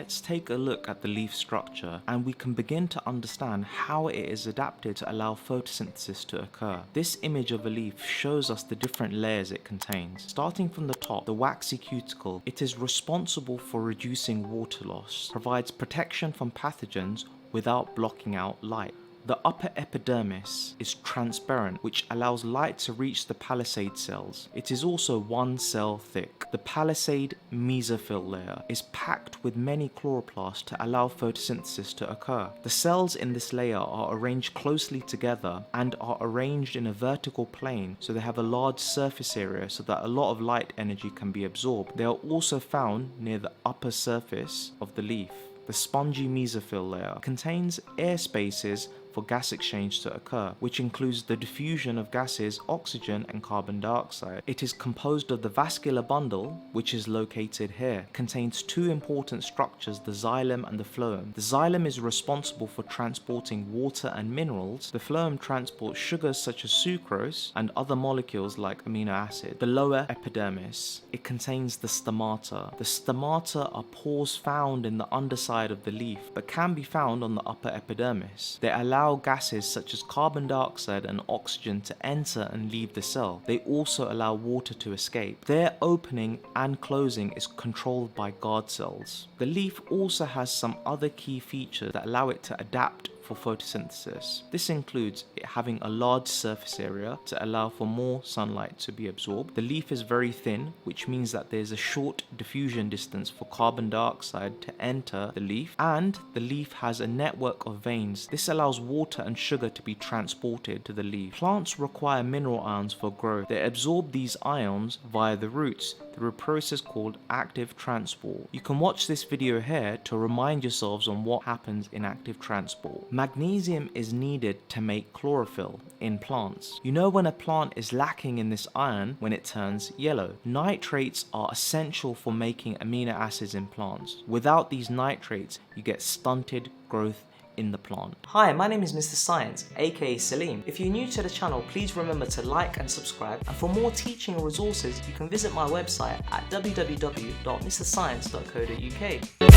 let's take a look at the leaf structure and we can begin to understand how it is adapted to allow photosynthesis to occur. This image of a leaf shows us the different layers it contains. Starting from the top, the waxy cuticle, it is responsible for reducing water loss, provides protection from pathogens without blocking out light. The upper epidermis is transparent, which allows light to reach the palisade cells. It is also one cell thick. The Palisade Mesophyll Layer is packed with many chloroplasts to allow photosynthesis to occur. The cells in this layer are arranged closely together and are arranged in a vertical plane, so they have a large surface area so that a lot of light energy can be absorbed. They are also found near the upper surface of the leaf. The spongy mesophyll layer contains air spaces for gas exchange to occur, which includes the diffusion of gases, oxygen and carbon dioxide. It is composed of the vascular bundle, which is located here. It contains two important structures, the xylem and the phloem. The xylem is responsible for transporting water and minerals. The phloem transports sugars such as sucrose and other molecules like amino acid. The lower epidermis, it contains the stomata. The stomata are pores found in the underside of the leaf, but can be found on the upper epidermis. They allow gases such as carbon dioxide and oxygen to enter and leave the cell. They also allow water to escape. Their opening and closing is controlled by guard cells. The leaf also has some other key features that allow it to adapt for photosynthesis. This includes it having a large surface area to allow for more sunlight to be absorbed. The leaf is very thin, which means that there's a short diffusion distance for carbon dioxide to enter the leaf, and the leaf has a network of veins. This allows water and sugar to be transported to the leaf. Plants require mineral ions for growth. They absorb these ions via the roots through a process called active transport. You can watch this video here to remind yourselves on what happens in active transport. Magnesium is needed to make chlorophyll in plants. You know when a plant is lacking in this iron when it turns yellow. Nitrates are essential for making amino acids in plants. Without these nitrates, you get stunted growth in the plant. Hi, my name is Mr. Science, aka Salim. If you're new to the channel, please remember to like and subscribe. And for more teaching resources, you can visit my website at www.mrscience.co.uk.